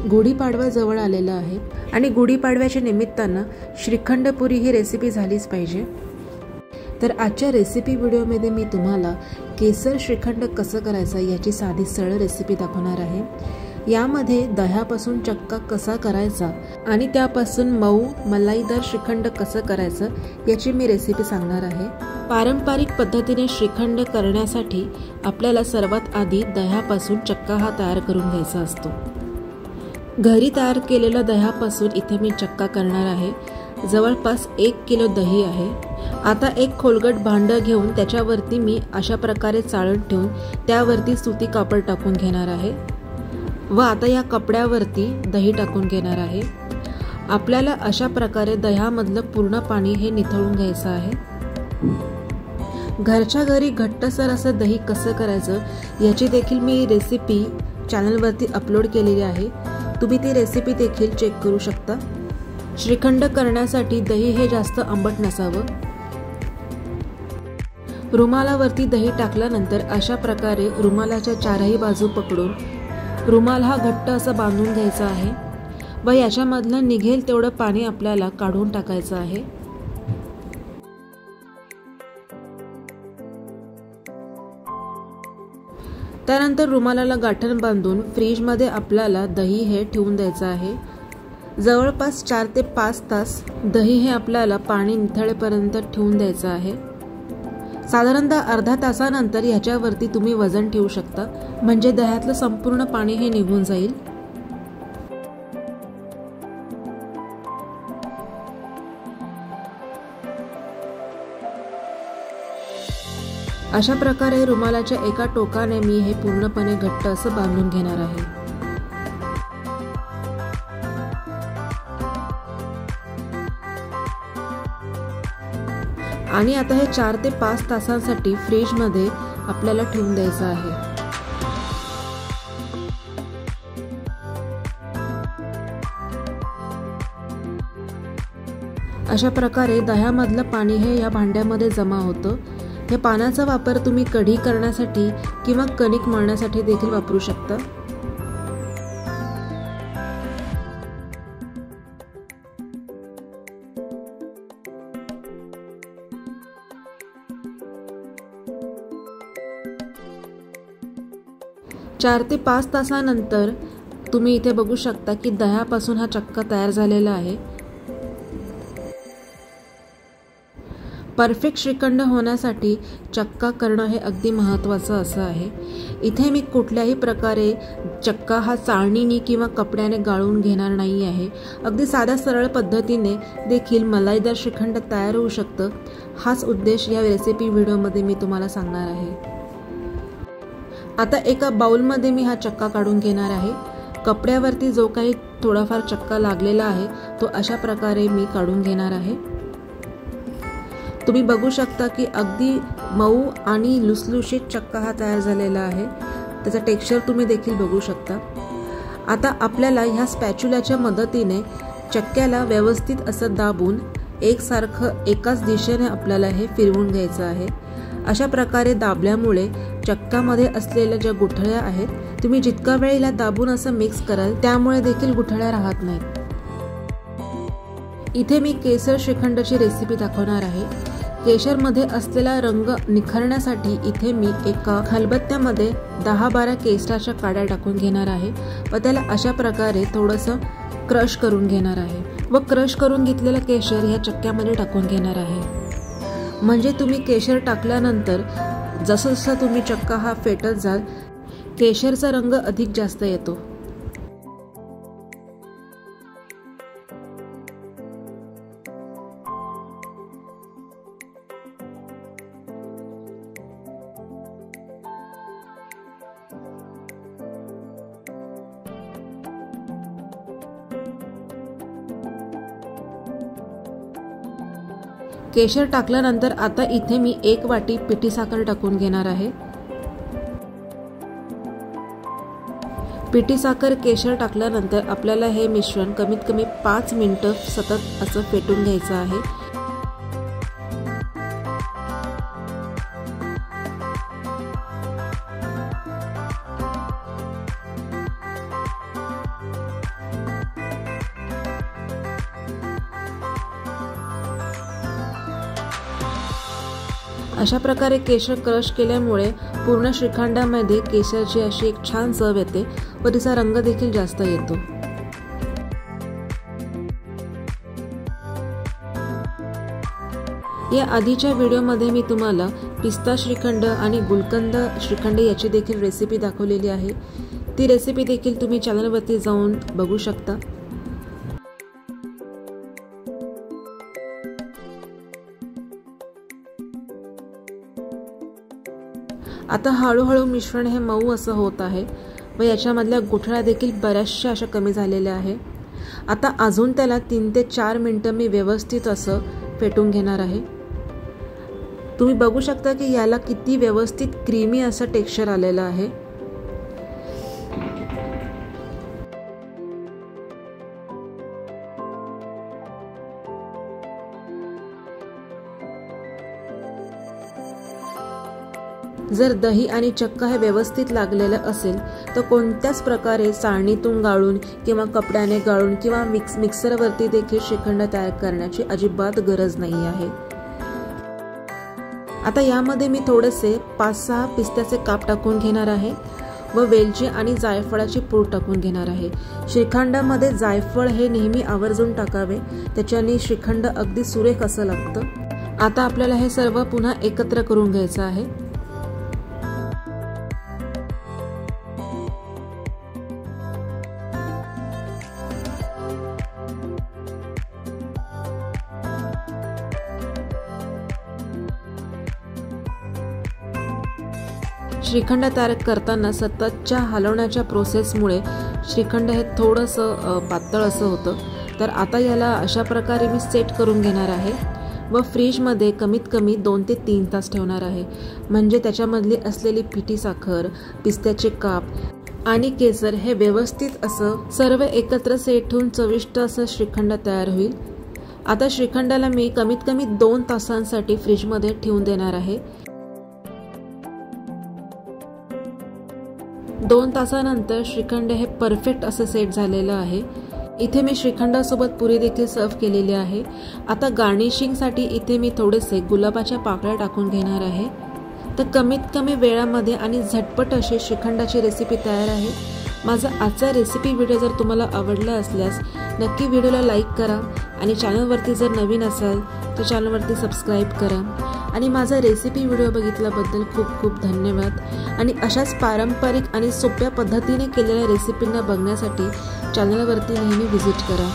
गुढीपाडवा जवळ आलेला आहे आणि गुढीपाडव्याच्या निमित्तानं श्रीखंडपुरी ही रेसिपी झालीच पाहिजे। तर आजच्या रेसिपी व्हिडिओमध्ये मी तुम्हाला केसर श्रीखंड कसं करायचं याची साधी सरळ रेसिपी दाखवणार आहे। यामध्ये दह्यापासून चक्का कसा करायचा आणि त्यापासून मऊ मलाईदार श्रीखंड कसं करायचं याची मी रेसिपी सांगणार आहे। पारंपरिक पद्धतीने श्रीखंड करण्यासाठी आपल्याला सर्वात आधी दह्यापासून चक्का हा तयार करून घ्यायचा असतो। घरी तयार केलेल्या दह्यापासून इथे मी चक्का करणार आहे। जवळपास 1 किलो दही आहे। आता एक खोलगट भांडं घेऊन त्याच्यावरती मी अशा प्रकारे चाळण ठेवून त्यावरती सुती कापड टाकून घेणार आहे व आता या कपड्यावरती दही टाकून घेणार आहे। आपल्याला अशा प्रकारे दह्यामधलं पूर्ण पाणी हे निथळून घ्यायचं आहे। घरच्या घरी घट्टसर असं दही कसं करायचं याची देखील मी रेसिपी चॅनलवरती अपलोड केलेली आहे। तुम्ही ती रेसिपी देखील चेक करू शकता। श्रीखंड करण्यासाठी दही हे जास्त आंबट नसावं। रुमालावरती दही टाकल्यानंतर अशा प्रकारे रुमालाच्या चारही बाजू पकडून रुमाल हा घट्ट असा बांधून घ्यायचा आहे व याच्यामधलं निघेल तेवढं पाणी आपल्याला काढून टाकायचं आहे। त्यानंतर रुमालाला गाठण बांधून फ्रीजमध्ये आपल्याला दही हे ठेवून द्यायचं आहे। जवळपास 4 ते 5 तास दही हे आपल्याला पाणी निथळेपर्यंत ठेवून द्यायचं आहे। साधारणतः अर्धा तासानंतर ह्याच्यावरती तुम्ही वजन ठेवू शकता, म्हणजे दह्यातलं संपूर्ण पाणी हे निघून जाईल। अशा प्रकारे रुमालाच्या एका टोकाने मी हे पूर्णपणे घट्ट असं बांधून घेणार आहे। आणि आता हे 4 ते 5 तासांसाठी फ्रीजमध्ये आपल्याला ठेवून द्यायचं आहे। अशा प्रकारे दह्यामधलं पाणी हे या भांड्यामध्ये जमा होतं। हे पाण्याचा वापर तुम्ही कढी करण्यासाठी किंवा कणिक मळण्यासाठी देखील वापरू शकता। चार ते 5 तासानंतर तुम्ही इथे बघू शकता की दह्यापासून हा चक्का तयार झालेला आहे। परफेक्ट श्रीखंड होण्यासाठी चक्का करणं हे अगदी महत्त्वाचं असं आहे। इथे मी कुठल्याही प्रकारे चक्का हा चाळणीने किंवा कपड्याने गाळून घेणार नाही आहे। अगदी साध्या सरळ पद्धतीने देखील मलाईदार श्रीखंड तयार होऊ शकतं। हाच उद्देश या रेसिपी व्हिडिओमध्ये मी तुम्हाला सांगणार आहे। आता एका बाउलमध्ये मी हा चक्का काढून घेणार आहे। कपड्यावरती जो काही थोडाफार चक्का लागलेला आहे तो अशा प्रकारे मी काढून घेणार आहे। तुम्ही बघू शकता की अगदी मऊ आणि लुसलुशीत चक्का हा तयार झालेला आहे। त्याचा टेक्स्चर तुम्ही देखील बघू शकता। आता आपल्याला ह्या स्पॅच्युलाच्या मदतीने चक्क्याला व्यवस्थित असं दाबून एकसारखं एकाच दिशेने आपल्याला हे फिरवून घ्यायचं आहे। अशा प्रकारे दाबल्यामुळे चक्कामध्ये असलेल्या ज्या गुठळ्या आहेत तुम्ही जितका वेळेला दाबून असं मिक्स कराल त्यामुळे देखील गुठळ्या राहत नाहीत। इथे मी केसर श्रीखंडची रेसिपी दाखवणार आहे। केशरमध्ये असलेला रंग निखरण्यासाठी इथे मी एका खलबत्त्यामध्ये 10-12 केसराच्या काड्या टाकून घेणार आहे व त्याला अशा प्रकारे थोडंसं क्रश करून घेणार आहे व क्रश करून घेतलेलं केशर ह्या चक्क्यामध्ये टाकून घेणार आहे। म्हणजे तुम्ही केशर टाकल्यानंतर जसं जसं तुम्ही चक्का हा फेटत जाल केशरचा रंग अधिक जास्त येतो। केशर टाकल्यानंतर आता इथे मी 1 वाटी पिठी साखर टाकून घेणार आहे। पिठी साखर केशर टाकल्यानंतर आपल्याला हे मिश्रण कमीत कमी 5 मिनिटं सतत असं फेटून घ्यायचं आहे। अशा प्रकारे केशर क्रश केल्यामुळे पूर्ण श्रीखंडामध्ये केशरची अशी एक छान चव येते व तिचा रंग देखील जास्त येतो। या आधीच्या व्हिडिओमध्ये मी तुम्हाला पिस्ता श्रीखंड आणि गुलकंद श्रीखंड याची देखील रेसिपी दाखवलेली आहे। ती रेसिपी देखील तुम्ही चॅनलवरती जाऊन बघू शकता। आता हळूहळू मिश्रण हे मऊ असं होत आहे व याच्यामधल्या गुठळ्या देखील बऱ्याचशा अशा कमी झालेल्या आहे। आता अजून त्याला 3 ते 4 मिनिटं मी व्यवस्थित असं फेटून घेणार आहे। तुम्ही बघू शकता की याला किती व्यवस्थित क्रीमी असं टेक्स्चर आलेलं आहे। जर दही आणि चक्का हे व्यवस्थित लागलेलं असेल तर कोणत्याच प्रकारे चाळणीतून गाळून किंवा कपड्याने गाळून किंवा मिक्सरवरती देखील श्रीखंड तयार करण्याची अजिबात गरज नाही आहे। आता यामध्ये मी थोडेसे 5-6 पिस्त्याचे काप टाकून घेणार आहे व वेलची आणि जायफळाची पूड टाकून घेणार आहे। श्रीखंडामध्ये जायफळ हे नेहमी आवर्जून टाकावे, त्याच्याने श्रीखंड अगदी सुरेख असं लागतं। आता आपल्याला हे सर्व पुन्हा एकत्र करून घ्यायचं आहे। श्रीखंड तयार करताना सततच्या हलवण्याच्या प्रोसेसमुळे श्रीखंड हे थोडंसं पातळ असं होतं। तर आता याला अशा प्रकारे मी सेट करून घेणार आहे व फ्रीजमध्ये कमीत कमी 2 ते 3 तास ठेवणार आहे, म्हणजे त्याच्यामधली असलेली पिठी साखर, पिस्त्याचे काप आणि केसर हे व्यवस्थित असं सर्व एकत्र सेट होऊन चविष्ट असं श्रीखंड तयार होईल। आता श्रीखंडाला मी कमीत कमी 2 तासांसाठी फ्रीजमध्ये ठेवून देणार आहे। 2 तासानंतर श्रीखंड हे परफेक्ट असं सेट झालेलं आहे। इथे मी श्रीखंडासोबत पुरी देखील सर्व केलेली आहे। आता गार्निशिंगसाठी इथे मी थोडेसे गुलाबाच्या पाकळ्या टाकून घेणार आहे। तर कमीत कमी वेळामध्ये आणि झटपट अशी श्रीखंडाची रेसिपी तयार आहे। माझा आजचा रेसिपी व्हिडिओ जर तुम्हाला आवडला असल्यास नक्की व्हिडिओला लाईक करा आणि चॅनलवरती जर नवीन असाल तर चॅनलवरती सबस्क्राईब करा आणि माझा रेसिपी व्हिडिओ बघितल्याबद्दल खूप खूप धन्यवाद। आणि अशाच पारंपरिक आणि सोप्या पद्धतीने केलेल्या रेसिपींना बघण्यासाठी चॅनलवरती नेहमी व्हिजिट करा।